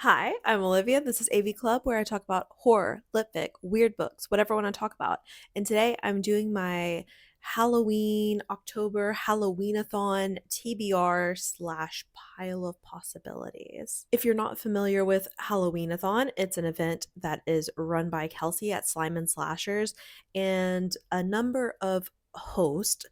Hi, I'm Olivia. This is AV Club where I talk about horror, lit fic, weird books, whatever I want to talk about. And today I'm doing my Halloween-a-thon TBR slash pile of possibilities. If you're not familiar with Halloween-a-thon, it's an event that is run by Kelsey at Slime and Slashers, and a number of hosts,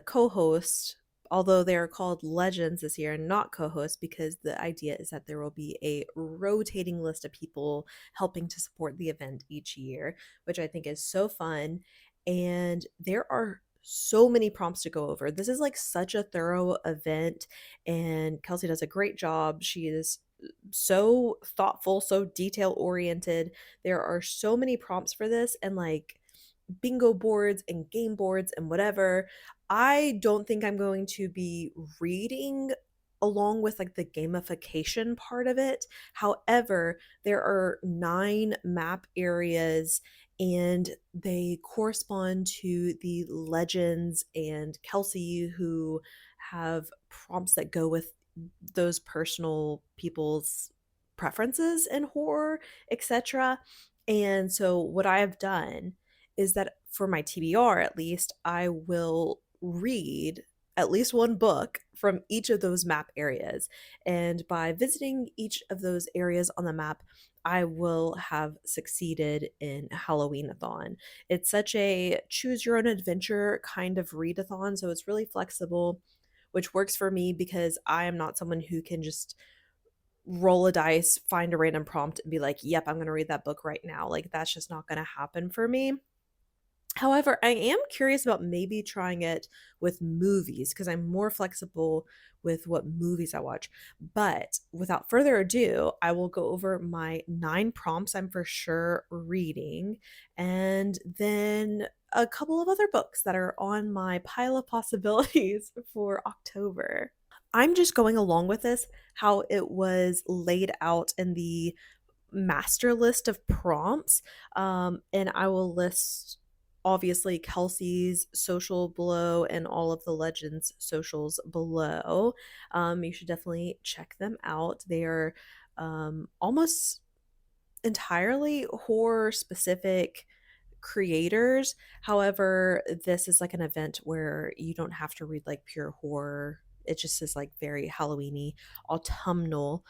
co-hosts, although they are called legends this year and not co-hosts, because the idea is that there will be a rotating list of people helping to support the event each year, which I think is so fun. And there are so many prompts to go over. This is like such a thorough event, and Kelsey does a great job. She is so thoughtful, so detail oriented. There are so many prompts for this, and like bingo boards and game boards and whatever. I don't think I'm going to be reading along with like the gamification part of it. However, there are 9 map areas and they correspond to the legends and Kelsey, who have prompts that go with those personal people's preferences in horror, etc. And so what I have done is that for my TBR at least, I will read at least one book from each of those map areas. And by visiting each of those areas on the map, I will have succeeded in Halloween-a-thon. It's such a choose your own adventure kind of readathon, so it's really flexible, which works for me because I am not someone who can just roll a dice, find a random prompt, and be like, yep, I'm going to read that book right now. Like, that's just not going to happen for me. However, I am curious about maybe trying it with movies because I'm more flexible with what movies I watch. But without further ado, I will go over my 9 prompts I'm for sure reading, and then a couple of other books that are on my pile of possibilities for October. I'm just going along with this, how it was laid out in the master list of prompts. And I will list obviously Kelsey's social below and all of the legends socials below. You should definitely check them out. They are almost entirely horror specific creators. However, this is like an event where you don't have to read like pure horror. It just is like very Halloweeny, autumnal.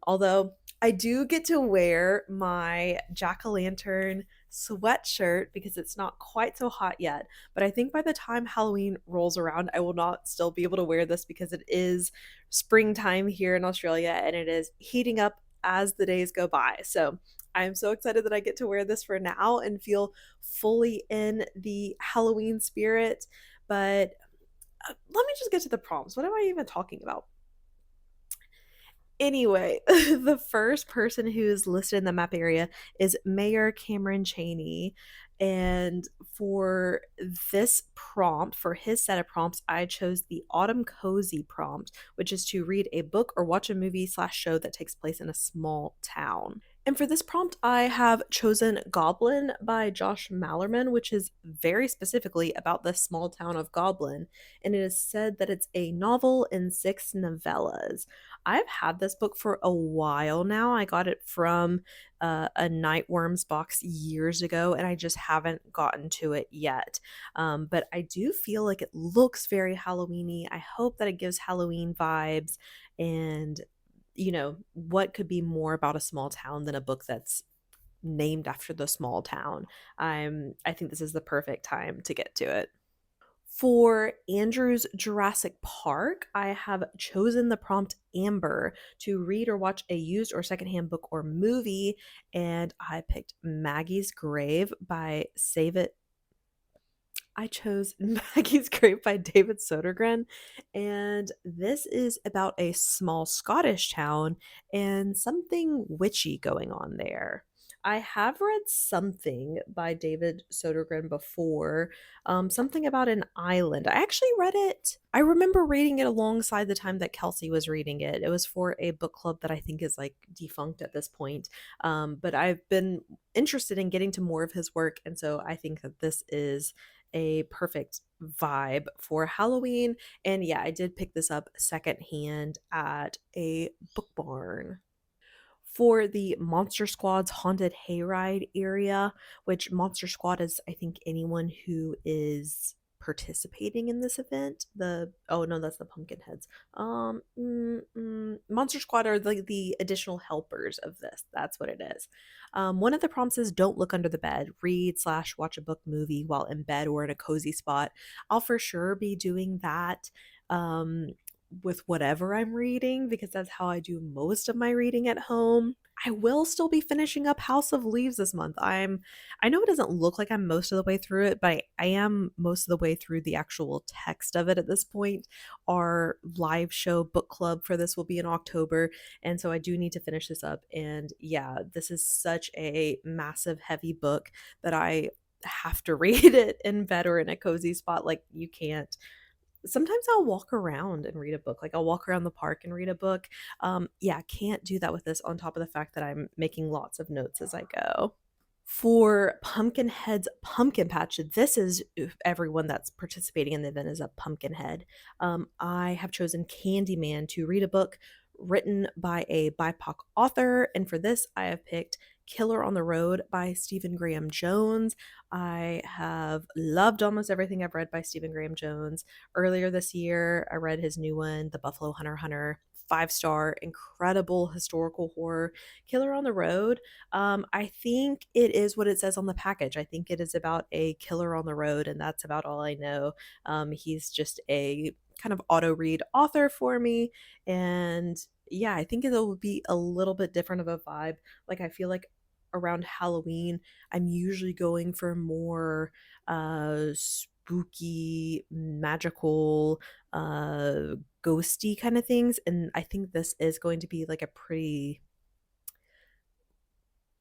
Although I do get to wear my jack-o'-lantern sweatshirt because it's not quite so hot yet. But I think by the time Halloween rolls around, I will not still be able to wear this because it is springtime here in Australia and it is heating up as the days go by. So I'm so excited that I get to wear this for now and feel fully in the Halloween spirit. But let me just get to the prompts. What am I even talking about? Anyway, the first person who's listed in the map area is Mayor Cameron Chaney. And for this prompt, for his set of prompts, I chose the Autumn Cozy prompt, which is to read a book or watch a movie slash show that takes place in a small town. And for this prompt, I have chosen Goblin by Josh Mallerman, which is very specifically about the small town of Goblin. And it is said that it's a novel in 6 novellas. I've had this book for a while now. I got it from a Nightworms box years ago, and I just haven't gotten to it yet. But I do feel like it looks very Halloweeny. I hope that it gives Halloween vibes, and what could be more about a small town than a book that's named after the small town? I think this is the perfect time to get to it. For Andrew's Jurassic Park, I have chosen the prompt Amber to read or watch a used or secondhand book or movie, and I picked Maggie's Grave by Save It. I chose Maggie's Grave by David Sodergren, and this is about a small Scottish town and something witchy going on there. I have read something by David Sodergren before, something about an island. I actually read it. I remember reading it alongside the time that Kelsey was reading it. It was for a book club that I think is like defunct at this point. But I've been interested in getting to more of his work, and so I think that this is a perfect vibe for Halloween. And yeah, I did pick this up secondhand at a book barn. For the Monster Squad's Haunted Hayride area, which Monster Squad is, I think, anyone who is participating in this event. The oh no, that's the Pumpkinheads. Monster Squad are the additional helpers of this. That's what it is. One of the prompts is don't look under the bed. Read slash watch a book movie while in bed or in a cozy spot. I'll for sure be doing that. Um, with whatever I'm reading because that's how I do most of my reading at home. I will still be finishing up House of Leaves this month. I know it doesn't look like I'm most of the way through it, but I am most of the way through the actual text of it at this point. Our live show book club for this will be in October, and so I do need to finish this up. And yeah, this is such a massive heavy book that I have to read it in bed or in a cozy spot. Like you can't. Sometimes I'll walk around and read a book. Like I'll walk around the park and read a book. Yeah, can't do that with this on top of the fact that I'm making lots of notes as I go. For Pumpkinhead's Pumpkin Patch, this is everyone that's participating in the event is a Pumpkinhead. I have chosen Candyman to read a book written by a BIPOC author, and for this, I have picked Killer on the Road by Stephen Graham Jones. I have loved almost everything I've read by Stephen Graham Jones. Earlier this year, I read his new one, The Buffalo Hunter. 5-star, incredible historical horror. Killer on the Road, I think it is what it says on the package. I think it is about a killer on the road, and that's about all I know. He's just a kind of auto read author for me. And yeah, I think it'll be a little bit different of a vibe. Like, I feel like around Halloween, I'm usually going for more spooky, magical, ghosty kind of things. And I think this is going to be like a pretty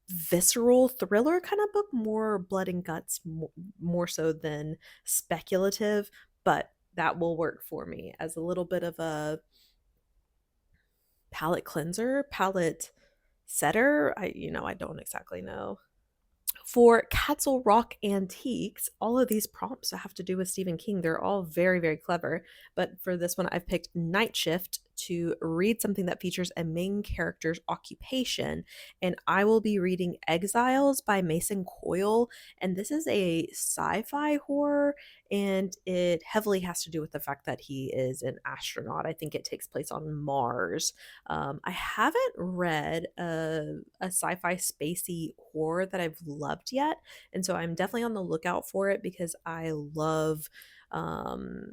visceral thriller kind of book, more blood and guts, more so than speculative, but that will work for me as a little bit of a palette cleanser, palette setter. I don't exactly know. For Castle Rock Antiques, all of these prompts have to do with Stephen King. They're all very, very clever. But for this one, I've picked Night Shift to read something that features a main character's occupation. And I will be reading Exiles by Mason Coyle. And this is a sci fi horror, and it heavily has to do with the fact that he is an astronaut. I think it takes place on Mars. I haven't read a sci-fi spacey horror that I've loved yet, and so I'm definitely on the lookout for it because I love. Um,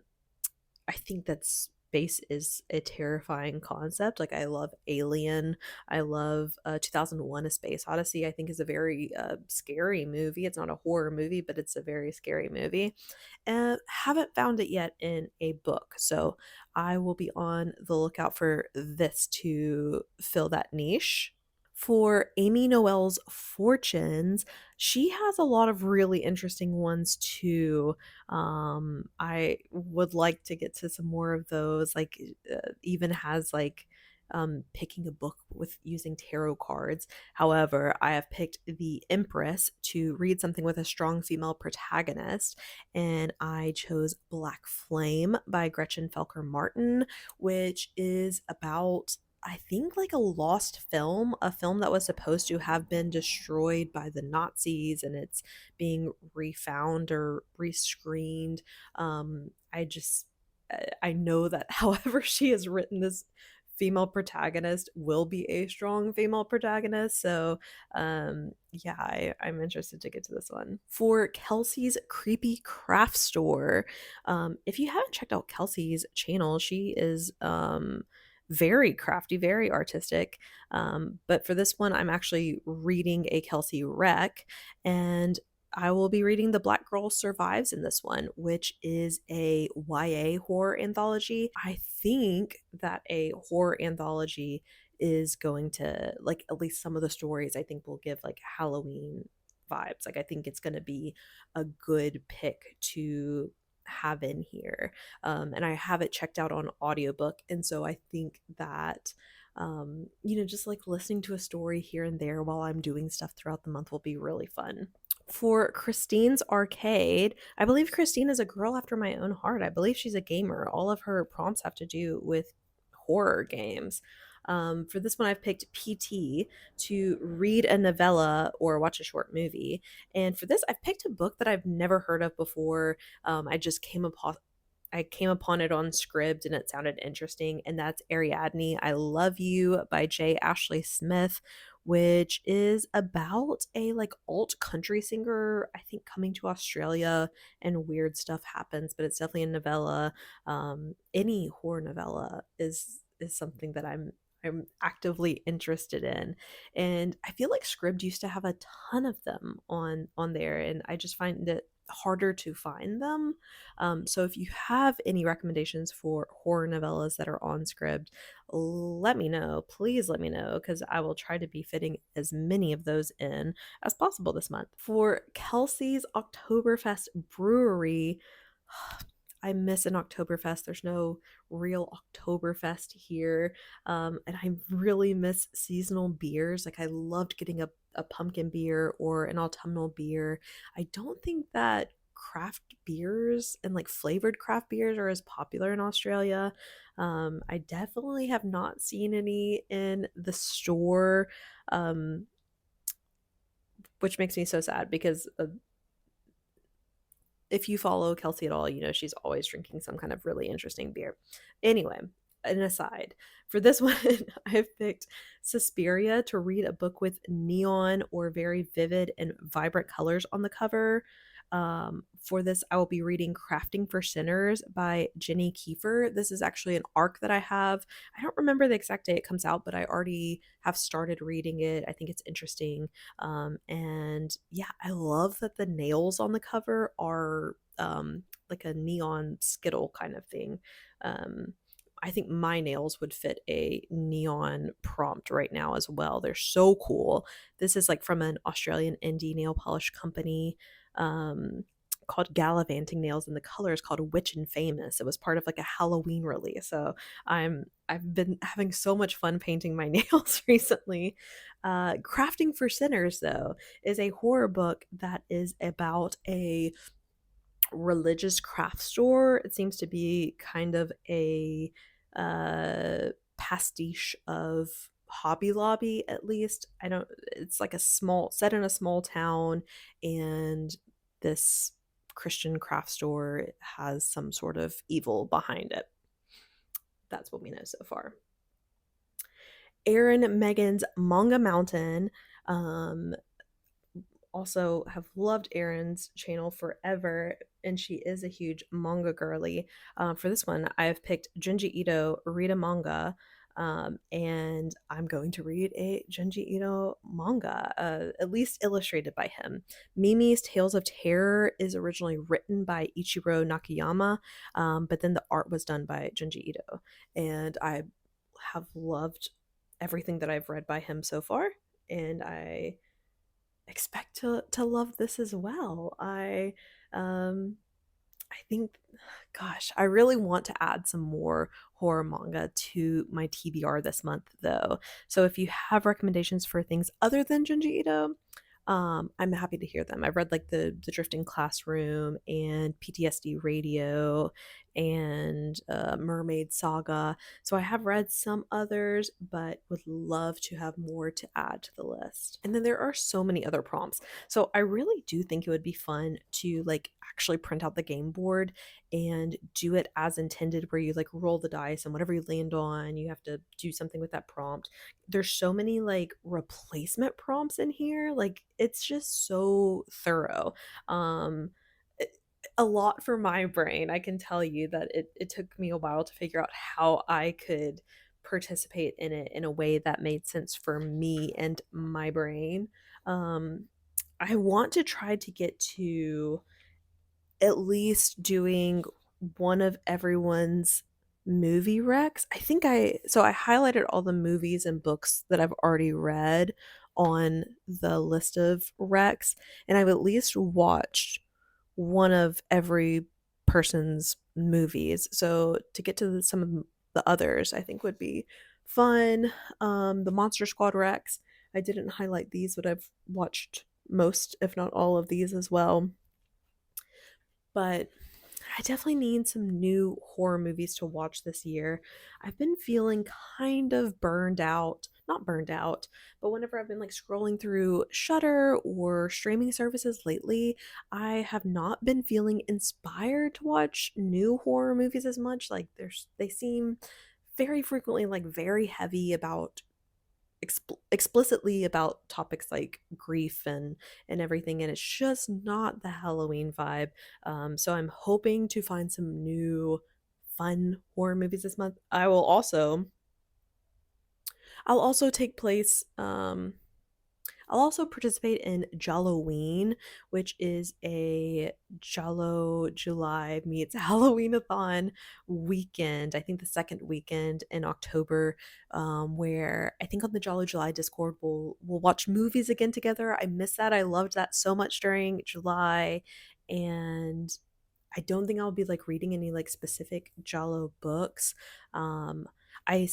I think that space is a terrifying concept. Like I love Alien. I love 2001: A Space Odyssey. I think is a very scary movie. It's not a horror movie, but it's a very scary movie. And haven't found it yet in a book, so I will be on the lookout for this to fill that niche. For Amy Noelle's Fortunes, she has a lot of really interesting ones too. I would like to get to some more of those. Like, even has like picking a book with using tarot cards. However, I have picked The Empress to read something with a strong female protagonist, and I chose Black Flame by Gretchen Felker Martin, which is about, I think, like a lost film, a film that was supposed to have been destroyed by the Nazis, and it's being refound or rescreened. I know that however she has written this female protagonist will be a strong female protagonist. So yeah, I'm interested to get to this one. For Kelsee's Creepy Craft Store, if you haven't checked out Kelsee's channel, she is very crafty, very artistic. But for this one, I'm actually reading a Kelsee rec, and I will be reading The Black Girl Survives in this one, which is a YA horror anthology. I think that a horror anthology is going to, like, at least some of the stories I think will give like Halloween vibes. Like, I think it's going to be a good pick to have in here. And I have it checked out on audiobook. And so I think that, just like listening to a story here and there while I'm doing stuff throughout the month will be really fun. For Christine's Arcade, I believe Christine is a girl after my own heart. I believe she's a gamer. All of her prompts have to do with horror games. For this one, I've picked PT, to read a novella or watch a short movie. And for this, I've picked a book that I've never heard of before. I came upon it on Scribd and it sounded interesting, and that's Ariadne, I Love You by J. Ashley Smith, which is about a like alt country singer, I think, coming to Australia and weird stuff happens, but it's definitely a novella. Any horror novella is something that I'm actively interested in. And I feel like Scribd used to have a ton of them on there, and I just find it harder to find them. So if you have any recommendations for horror novellas that are on Scribd, let me know. Please let me know, because I will try to be fitting as many of those in as possible this month. For Kelsee's Oktoberfest Brewery, I miss an Oktoberfest. There's no real Oktoberfest here. And I really miss seasonal beers. Like, I loved getting a pumpkin beer or an autumnal beer. I don't think that craft beers and like flavored craft beers are as popular in Australia. I definitely have not seen any in the store, um, which makes me so sad because if you follow Kelsey at all, you know she's always drinking some kind of really interesting beer. Anyway, an aside, for this one, I've picked Suspiria, to read a book with neon or very vivid and vibrant colors on the cover. For this, I will be reading Crafting for Sinners by Jenny Kiefer. This is actually an arc that I have. I don't remember the exact day it comes out, but I already have started reading it. I think it's interesting. And yeah, I love that the nails on the cover are like a neon skittle kind of thing. Um, I think my nails would fit a neon prompt right now as well. They're so cool. This is like from an Australian indie nail polish company, um, called Gallivanting Nails, and the color is called Witch and Famous. It was part of like a Halloween release. So I've been having so much fun painting my nails recently. Crafting for Sinners, though, is a horror book that is about a religious craft store. It seems to be kind of a pastiche of Hobby Lobby, at least. I don't, it's like a small, set in a small town, and this Christian craft store has some sort of evil behind it. That's what we know so far. Erin Megan's Manga Mountain. Um, Also have loved Erin's channel forever, and she is a huge manga girly. For this one, I have picked Junji Ito, read a manga, and I'm going to read a Junji Ito manga, at least illustrated by him. Mimi's Tales of Terror is originally written by Ichiro Nakayama, but then the art was done by Junji Ito, and I have loved everything that I've read by him so far, and I expect to love this as well. Um I think, gosh, I really want to add some more horror manga to my TBR this month, though. So if you have recommendations for things other than Junji Ito, I'm happy to hear them. I've read like the Drifting Classroom and PTSD Radio and Mermaid Saga. So I have read some others, but would love to have more to add to the list. And then there are so many other prompts. So I really do think it would be fun to like actually print out the game board and do it as intended, where you like roll the dice and whatever you land on, you have to do something with that prompt. There's so many like replacement prompts in here. Like, it's just so thorough. Um it- a lot for my brain. I can tell you that it took me a while to figure out how I could participate in it in a way that made sense for me and my brain. um I want to try to get to at least doing one of everyone's movie recs. I highlighted all the movies and books that I've already read on the list of recs, and I've at least watched one of every person's movies. So to get to some of the others, I think would be fun. The Monster Squad recs, I didn't highlight these, but I've watched most, if not all, of these as well. But I definitely need some new horror movies to watch this year. I've been feeling kind of burned out. Not burned out, but whenever I've been like scrolling through Shudder or streaming services lately, I have not been feeling inspired to watch new horror movies as much. Like they seem very frequently like very heavy about explicitly about topics like grief and everything, and it's just not the Halloween vibe. So I'm hoping to find some new fun horror movies this month. I'll also take place I'll also participate in Jalloween, which is a Jallo July meets Halloween-a-thon weekend. I think the second weekend in October, where I think on the Jallo July Discord we'll watch movies again together. I miss that. I loved that so much during July, and I don't think I'll be like reading any like specific Jallo books. I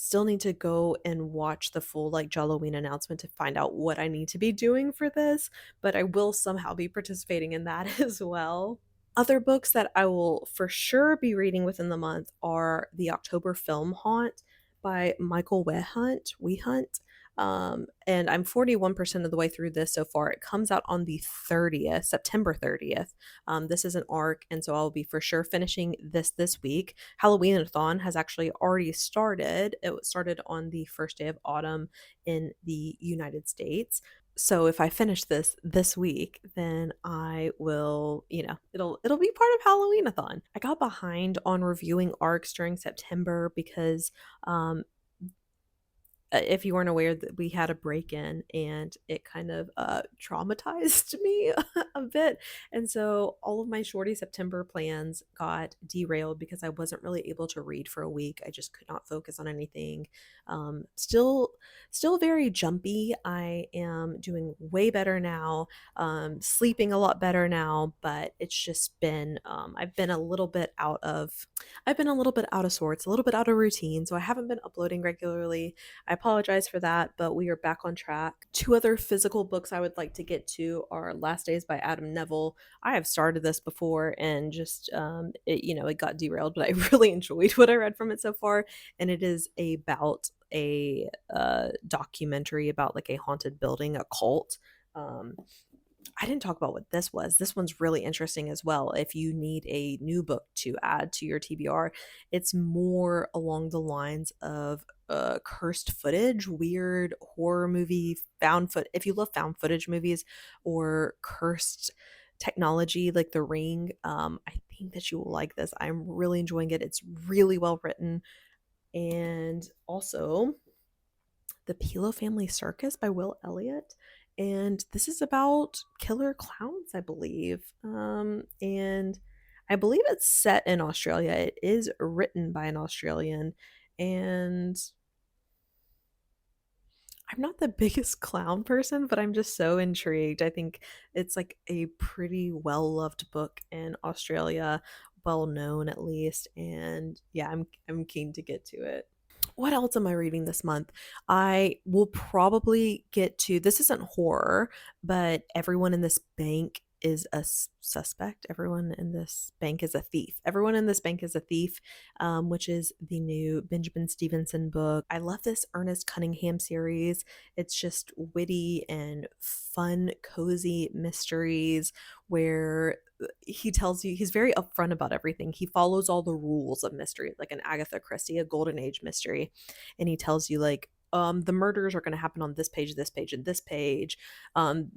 still need to go and watch the full like Jalloween announcement to find out what I need to be doing for this, but I will somehow be participating in that as well. Other books that I will for sure be reading within the month are The October Film Haunt by Michael Wehunt. And I'm 41% of the way through this so far. It comes out on the 30th, September 30th. This is an arc, and so I'll be for sure finishing this week. Halloween-a-thon has actually already started. It started on the first day of autumn in the United States. So if I finish this week, then I will, it'll be part of Halloween-a-thon. I got behind on reviewing arcs during September because if you weren't aware, that we had a break-in and it kind of traumatized me a bit, and so all of my shorty September plans got derailed because I wasn't really able to read for a week. I just could not focus on anything. Still very jumpy. I am doing way better now, sleeping a lot better now, but it's just been I've been a little bit out of sorts, a little bit out of routine, so I haven't been uploading regularly. I apologize for that, but we are back on track. Two other physical books I would like to get to are Last Days by Adam Neville. I have started this before and just it got derailed, but I really enjoyed what I read from it so far, and it is about a documentary about like a haunted building, a cult. Um, I didn't talk about what this was. This one's really interesting as well. If you need a new book to add to your TBR, it's more along the lines of cursed footage, weird horror movie, if you love found footage movies or cursed technology like The Ring, I think that you will like this. I'm really enjoying it. It's really well written. And also the Pilo Family Circus by Will Elliott. And this is about killer clowns, I believe. And I believe it's set in Australia. It is written by an Australian. And I'm not the biggest clown person, but I'm just so intrigued. I think it's like a pretty well loved book in Australia, well known at least. And yeah, I'm keen to get to it. What else am I reading this month? I will probably get to this isn't horror, but everyone in this bank is a suspect. Everyone in this bank is a thief. Everyone in this bank is a thief, which is the new Benjamin Stevenson book. I love this Ernest Cunningham series. It's just witty and fun, cozy mysteries where he tells you he's very upfront about everything. He follows all the rules of mystery, like an Agatha Christie, a golden age mystery. And he tells you like the murders are going to happen on this page, and this page. Um,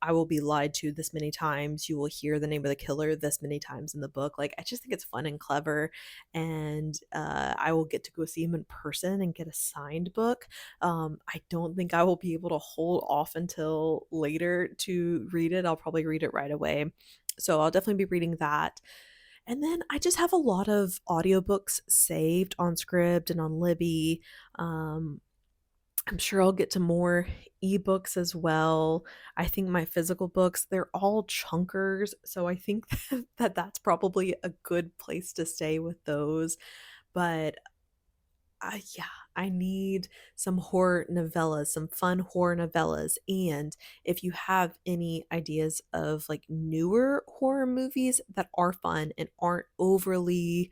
I will be lied to this many times. You will hear the name of the killer this many times in the book. Like, I just think it's fun and clever. And I will get to go see him in person and get a signed book. I don't think I will be able to hold off until later to read it. I'll probably read it right away. So I'll definitely be reading that. And then I just have a lot of audiobooks saved on Scribd and on Libby. I'm sure I'll get to more ebooks as well. I think my physical books, they're all chunkers. So I think that that's probably a good place to stay with those. But Yeah, I need some horror novellas, some fun horror novellas. And if you have any ideas of like newer horror movies that are fun and aren't overly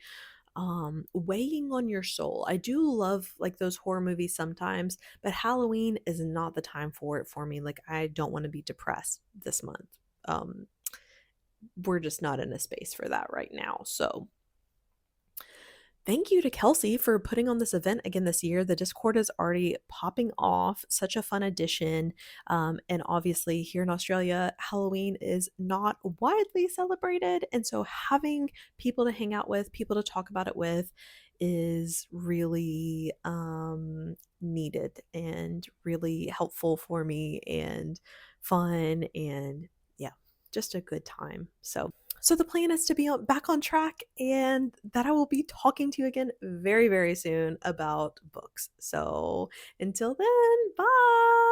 weighing on your soul. I do love like those horror movies sometimes, but Halloween is not the time for it for me. Like I don't want to be depressed this month. Um we're just not in a space for that right now. So thank you to Kelsey for putting on this event again this year. The Discord is already popping off. Such a fun addition. And obviously, here in Australia, Halloween is not widely celebrated. And so, having people to hang out with, people to talk about it with, is really needed and really helpful for me and fun. And yeah, just a good time. So the plan is to be back on track and that I will be talking to you again very, very soon about books. So until then, bye.